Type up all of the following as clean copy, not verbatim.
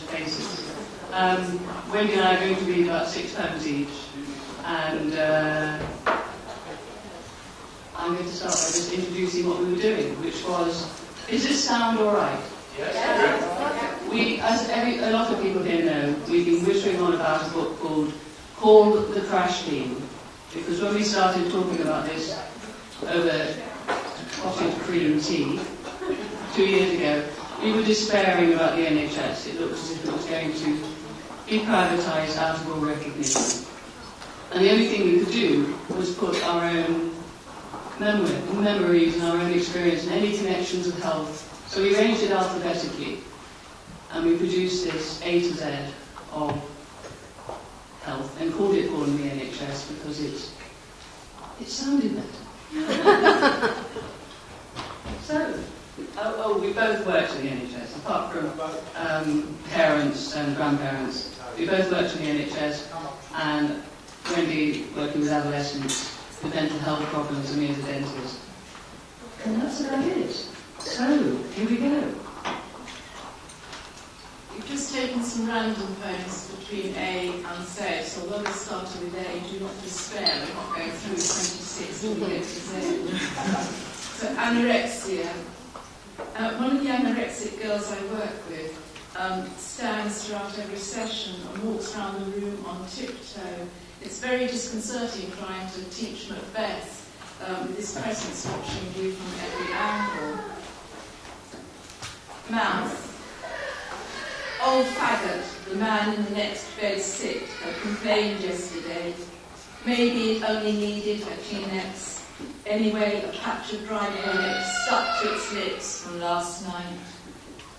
faces. Wendy and I are going to read about 6 poems each, and I'm going to start by just introducing what we were doing, which was, is this sound all right? Yes. We, as a lot of people here know, we've been whittering on about a book called The Crash Team, because when we started talking about this over cottage cream tea 2 years ago, we were despairing about the NHS. It looked as if it was going to be privatised out of all recognition. And the only thing we could do was put our own memories and our own experience and any connections of health. So we arranged it alphabetically, and we produced this A to Z of health and called it All in the NHS because it sounded better. So, we both worked in the NHS, apart from parents and grandparents. We both worked in the NHS, and Wendy working with adolescents with mental health problems and me as a dentist. And that's about it. So, here we go. You've just taken some random poems between A and Z, so although we started with A, do not despair, we're not going through 26 till we get to Z. So, anorexia. One of the anorexic girls I work with stands throughout every session and walks around the room on tiptoe. It's very disconcerting trying to teach Macbeth with his presence watching you from every angle. Mouth. Old faggot, the man in the next bed sick, had complained yesterday. Maybe it only needed a Kleenex. Anyway, a patch of dry garlic stuck to its lips from last night.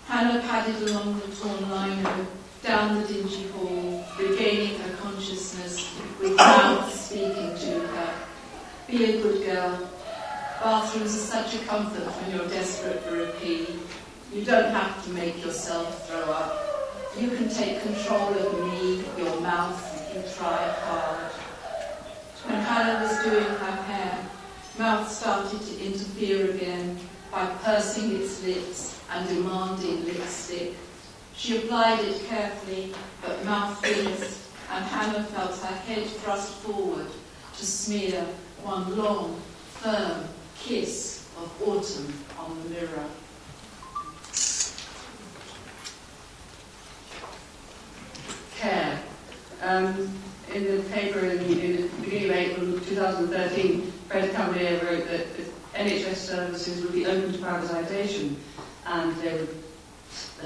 Hannah padded along the torn lino, down the dingy hall, regaining her consciousness, with mouth speaking to her. Be a good girl. Bathrooms are such a comfort when you're desperate for a pee. You don't have to make yourself throw up. You can take control of me, your mouth, if you try hard. When Hannah was doing her hair, mouth started to interfere again by pursing its lips and demanding lipstick. She applied it carefully, but mouth finished, and Hannah felt her head thrust forward to smear one long, firm kiss of autumn on the mirror. Care. In the paper in the beginning of April 2013, Fred Cavalier wrote that NHS services would be open to privatisation and the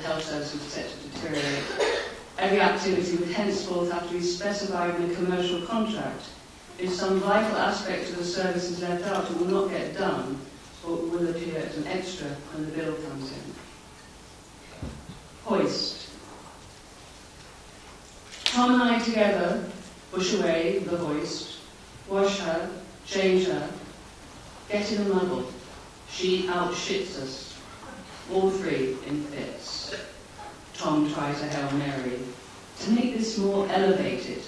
health service would be set to deteriorate. Every activity would henceforth have to be specified in a commercial contract. If some vital aspect of the service is left out, it will not get done, or it will appear as an extra when the bill comes in. Hoist. Tom and I together push away the hoist, wash her, change her, get in a muddle. She outshits us, all 3 in fits. Tom tries a Hail Mary to make this more elevated.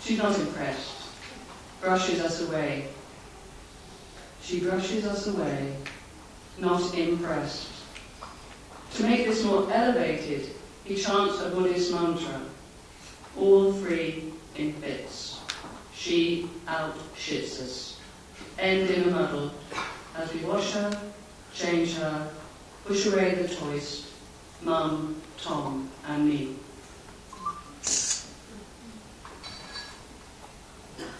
She's not impressed, brushes us away. She brushes us away, not impressed. To make this more elevated, he chants a Buddhist mantra. All 3 in fits. She outshits us. End in a muddle as we wash her, change her, push away the hoist, Mum, Tom, and me.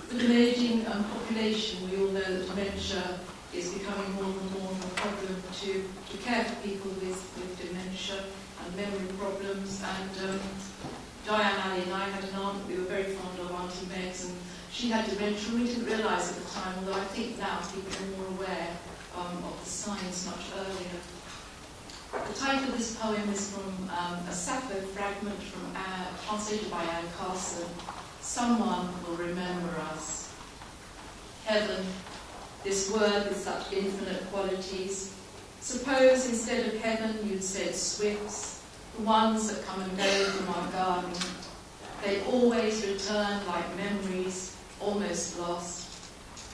With an ageing population, we all know that dementia is becoming more and more of a problem to care for people with dementia and memory problems. And Diane Alley and I had an aunt that we were very fond of, Auntie Megs, and she had dementia, and we didn't realise at the time, although I think now people are more aware of the signs much earlier. The title of this poem is from a Sappho fragment translated by Anne Carson. Someone will remember us. Heaven, this word with such infinite qualities. Suppose instead of heaven you'd said swifts, the ones that come and go from our garden. They always return like memories, almost lost.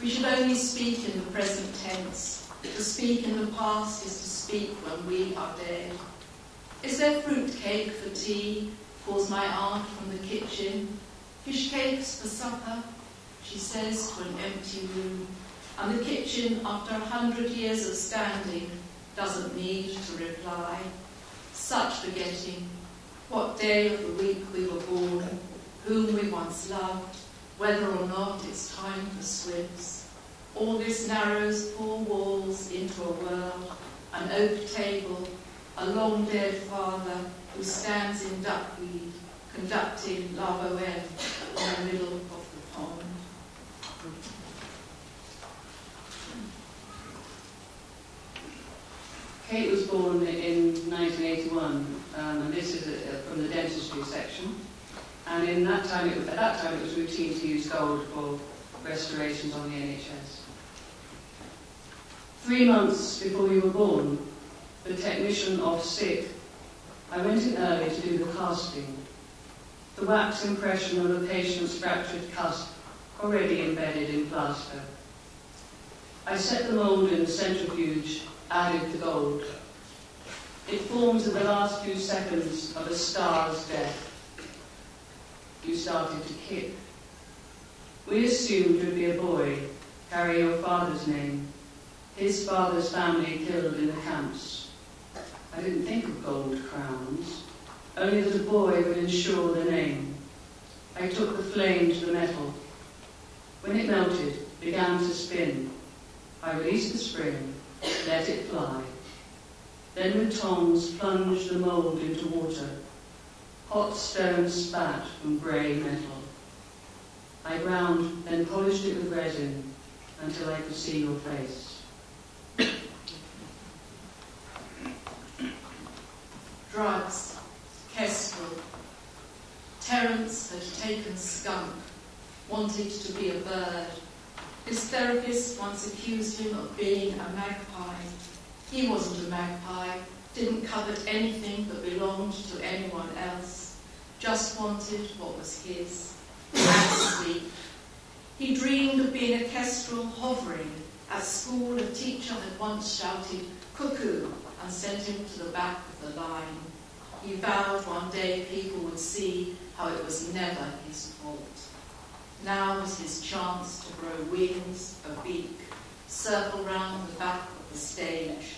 We should only speak in the present tense. To speak in the past is to speak when we are dead. Is there fruit cake for tea? Calls my aunt from the kitchen. Fish cakes for supper, she says to an empty room. And the kitchen, after 100 years of standing, doesn't need to reply. Such forgetting. What day of the week we were born, whom we once loved, whether or not it's time for swims. All this narrows 4 walls into a world, an oak table, a long dead father who stands in duckweed, conducting La Boheme in the middle of the pond. Kate was born in 1981, and this is from the dentistry section. And at that time it was routine to use gold for restorations on the NHS. 3 months before you were born, the technician off sick, I went in early to do the casting. The wax impression of the patient's fractured cusp already embedded in plaster. I set the mould in the centrifuge, added the gold. It forms in the last few seconds of a star's death. You started to kick. We assumed you'd be a boy, carry your father's name, his father's family killed in the camps. I didn't think of gold crowns, only that a boy would ensure the name. I took the flame to the metal. When it melted, began to spin. I released the spring, let it fly. Then with tongs plunged the mould into water. Hot stones spat from grey metal. I ground, then polished it with resin until I could see your face. Drugs, Kestrel. Terence had taken skunk, wanted to be a bird. His therapist once accused him of being a magpie. He wasn't a magpie, didn't covet anything that belonged to anyone else, just wanted what was his, and sleep. He dreamed of being a kestrel hovering. At school, a teacher had once shouted, "Cuckoo," and sent him to the back of the line. He vowed one day people would see how it was never his fault. Now was his chance to grow wings, a beak, circle round the back of the stage.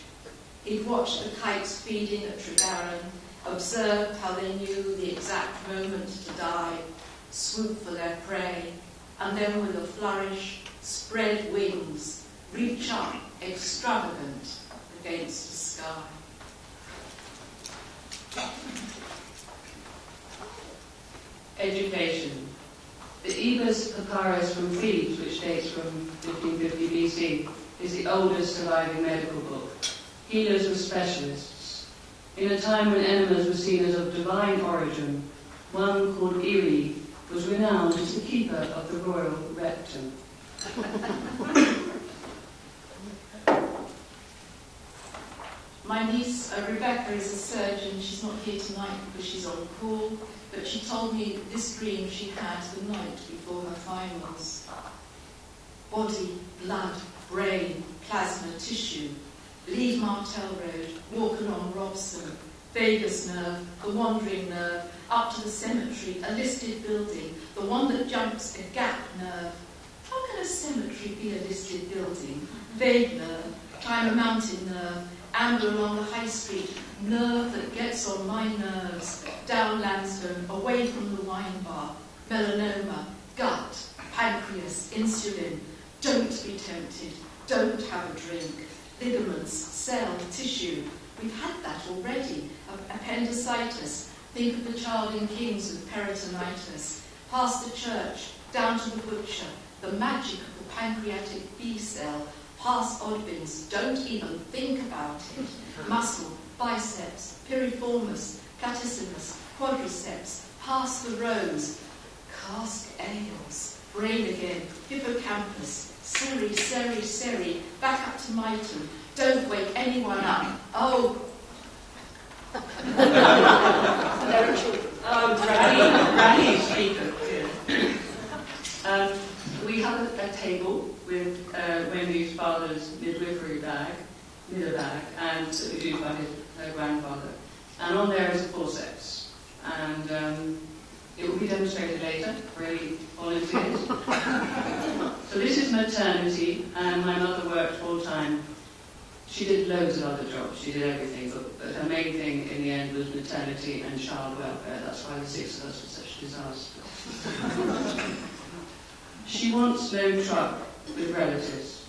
He'd watched the kites feeding at Tregaron, observed how they knew the exact moment to dive, swoop for their prey, and then with a flourish, spread wings, reach up, extravagant, against the sky. Education. The Ebers Papyrus from Thebes, which dates from 1550 BC, is the oldest surviving medical book. Healers were specialists. In a time when enemas were seen as of divine origin, one called Eri was renowned as the keeper of the royal rectum. My niece, Rebecca, is a surgeon. She's not here tonight because she's on call, but she told me this dream she had the night before her finals. Body, blood, brain, plasma, tissue. Leave Martel Road, walk along Robson, vagus nerve, the wandering nerve, up to the cemetery, a listed building, the one that jumps a gap nerve. How can a cemetery be a listed building? Vague nerve, climb a mountain nerve, amber along the high street, nerve that gets on my nerves, down Lansdowne, away from the wine bar, melanoma, gut, pancreas, insulin. Don't be tempted, don't have a drink. Ligaments, cell, tissue. We've had that already. Appendicitis. Think of the child in Kings with peritonitis. Past the church, down to the butcher. The magic of the pancreatic B cell. Past Oddbins. Don't even think about it. Muscle, biceps, piriformis, platysimus, quadriceps. Past the rose. Cask ales. Brain again. Hippocampus. Seri, back up to Myton. Don't wake anyone up. Oh. Granny speaker. We have a table with Wendy's father's midwifery bag, and used by her grandfather. And on there and it will be demonstrated later, really volunteers. So this is maternity, and my mother worked full time. She did loads of other jobs, she did everything, but her main thing in the end was maternity and child welfare. That's why the 6 of us were such a disaster. She wants no truck with relatives.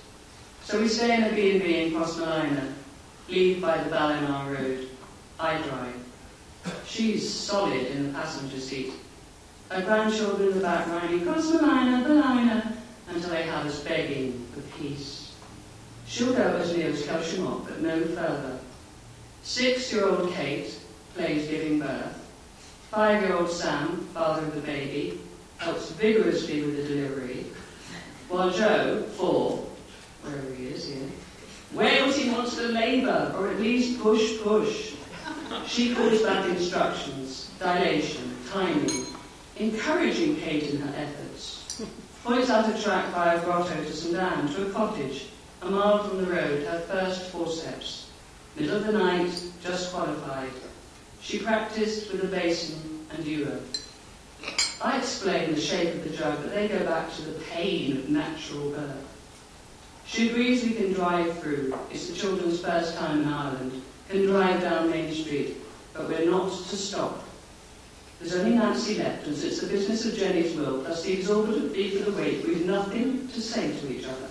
So we stay in a B&B in Crossmolina, leave by the Ballina Road. I drive. She's solid in the passenger seat. Her grandchildren in the back riding Crossmolina, Ballina, until they have us begging for peace. She'll go as near as Kelshimok, but no further. 6-year-old Kate plays giving birth. 5-year-old Sam, father of the baby, helps vigorously with the delivery, while Joe, 4, wherever he is here, wails he wants to labour, or at least push. She calls back instructions, dilation, timing, encouraging Kate in her efforts. Points out a track via grotto to St Anne, to a cottage, a mile from the road, her first forceps. Middle of the night, just qualified. She practised with a basin and ewer. I explain the shape of the jug, but they go back to the pain of natural birth. She agrees we can drive through. It's the children's first time in Ireland. Can drive down Main Street, but we're not to stop. There's only Nancy left, and it's the business of Jenny's will, plus the exorbitant fee for the wait. We've nothing to say to each other.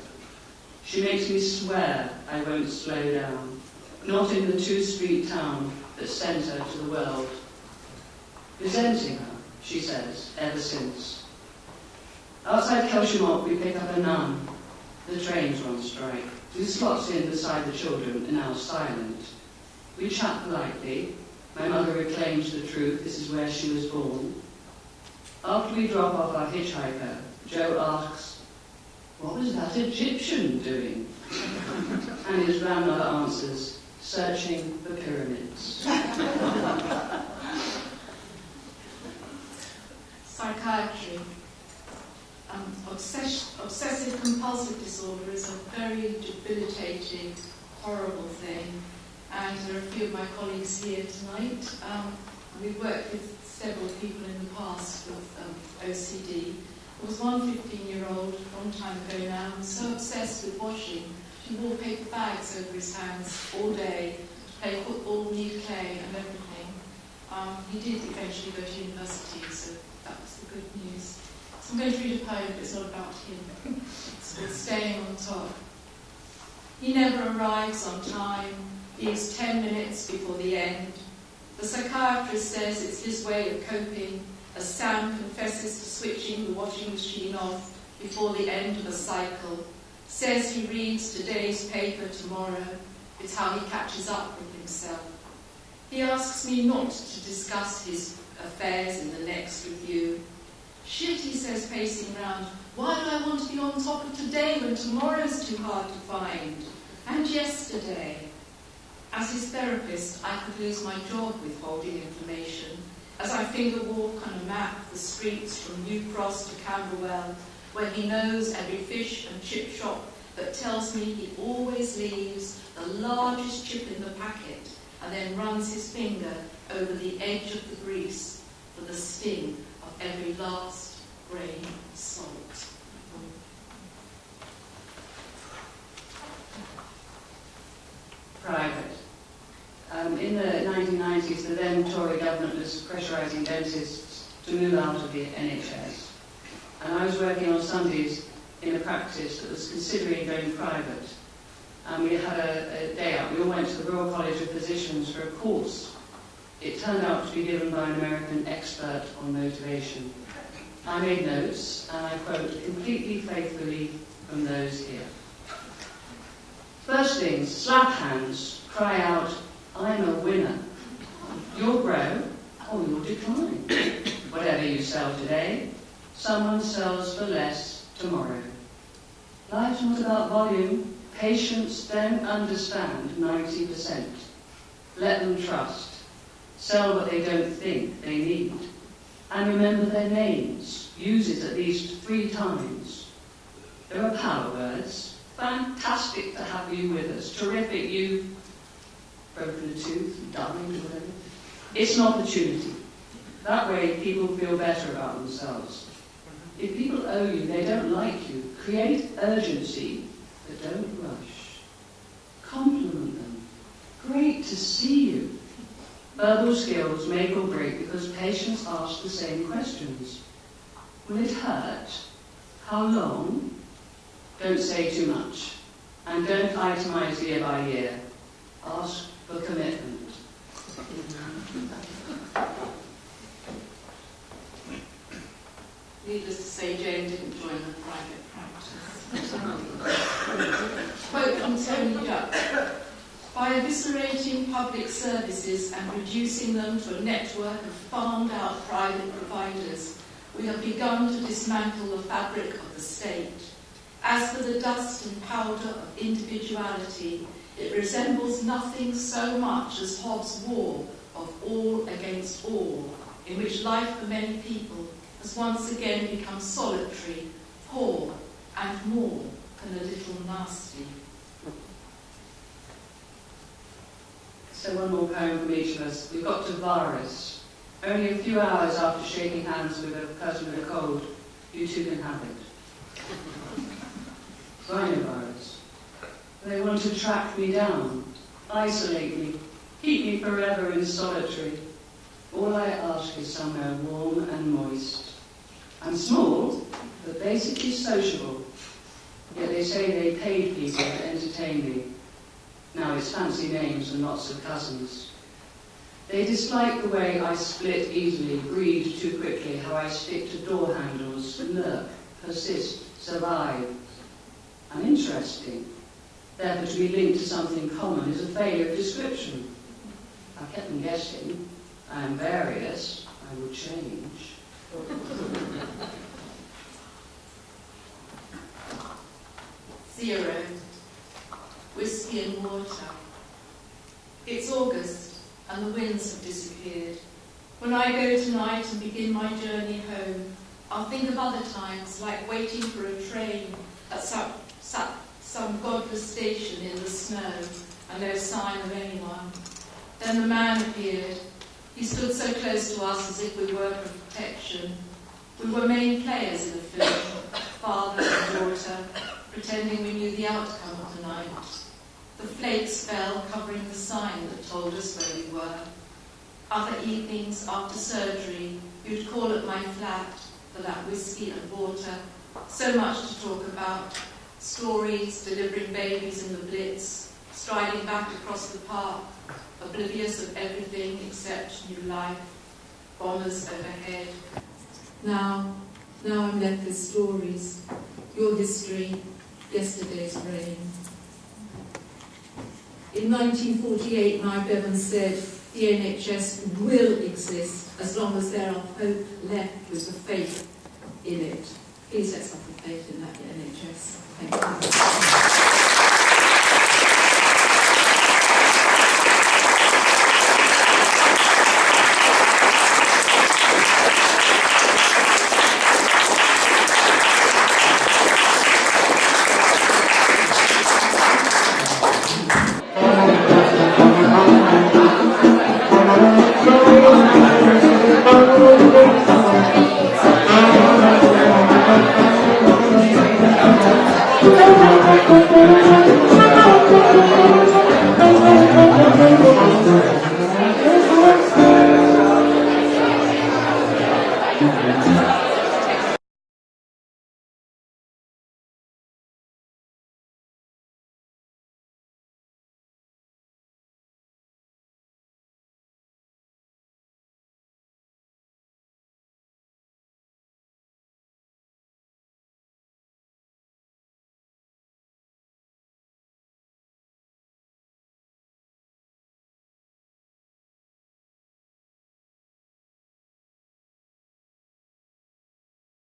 She makes me swear I won't slow down, not in the 2-street town that sent her to the world. Resenting her, she says, ever since. Outside Kelshimok, we pick up a nun. The train's on strike. Who slots in beside the children and now silent. We chat politely. My mother reclaims the truth. This is where she was born. After we drop off our hitchhiker, Joe asks, "What was that Egyptian doing?" And his grandmother answers, "Searching the pyramids." Psychiatry. Obsessive compulsive disorder is a very debilitating, horrible thing. And there are a few of my colleagues here tonight. We've worked with several people in the past with OCD. There was one 15-year-old, a long time ago now, who was so obsessed with washing, he wore paper bags over his hands all day, to play football, knead clay and everything. He did eventually go to university, so that was the good news. So I'm going to read a poem, but it's not about him. It's called Staying on Top. He never arrives on time, leaves 10 minutes before the end. The psychiatrist says it's his way of coping, as Sam confesses to switching the washing machine off before the end of a cycle, says he reads today's paper tomorrow. It's how he catches up with himself. He asks me not to discuss his affairs in the next review. Shit, he says, pacing round. Why do I want to be on top of today when tomorrow's too hard to find? And yesterday. As his therapist, I could lose my job withholding information. As I finger walk on a map the streets from New Cross to Camberwell, where he knows every fish and chip shop, but tells me he always leaves the largest chip in the packet and then runs his finger over the edge of the grease for the sting of every last grain of salt. Private. In the 1990s, the then Tory government was pressurising dentists to move out of the NHS. And I was working on Sundays in a practice that was considering going private. And we had a day out. We all went to the Royal College of Physicians for a course. It turned out to be given by an American expert on motivation. I made notes, and I quote completely faithfully from those here. First things, slap hands, cry out, "I'm a winner." You'll grow or you'll decline. Whatever you sell today, someone sells for less tomorrow. Life's not about volume. Patients don't understand 90%. Let them trust. Sell what they don't think they need. And remember their names. Use it at least 3 times. There are power words. Fantastic to have you with us. Terrific, you've broken a tooth, died, whatever. It's an opportunity. That way people feel better about themselves. If people owe you, they don't like you. Create urgency, but don't rush. Compliment them. Great to see you. Verbal skills make or break because patients ask the same questions. Will it hurt? How long? Don't say too much. And don't itemize year by year. Ask for commitment. Needless to say, Jane didn't join the private practice. Quote from Tony Duck. By eviscerating public services and reducing them to a network of farmed-out private providers, we have begun to dismantle the fabric of the state. As for the dust and powder of individuality, it resembles nothing so much as Hobbes' war of all against all, in which life for many people has once again become solitary, poor, and more than a little nasty. So one more poem from each of us. We got to virus. Only a few hours after shaking hands with a person with a cold, you too can have it. Rhinovirus. They want to track me down, isolate me, keep me forever in solitary. All I ask is somewhere warm and moist. I'm small, but basically sociable. Yet they say they paid people to entertain me. Now it's fancy names and lots of cousins. They dislike the way I split easily, breathe too quickly, how I stick to door handles, lurk, persist, survive. Uninteresting. Therefore to be linked to something common is a failure of description. I kept them guessing. I am various. I will change. Zero. Whiskey and water. It's August and the winds have disappeared. When I go tonight and begin my journey home, I'll think of other times, like waiting for a train at some godless station in the snow and no sign of anyone. Then the man appeared. He stood so close to us as if we were for protection. We were main players in the film, father and daughter, pretending we knew the outcome of the night. The flakes fell, covering the sign that told us where we were. Other evenings after surgery, you'd call at my flat for that whiskey and water. So much to talk about. Stories, delivering babies in the Blitz, striding back across the park, oblivious of everything except new life, bombers overhead. Now I'm left with stories, your history, yesterday's rain. In 1948, Nye Bevan said, the NHS will exist as long as there are hope left with the faith in it. Please let's have the faith in that NHS. Thank you.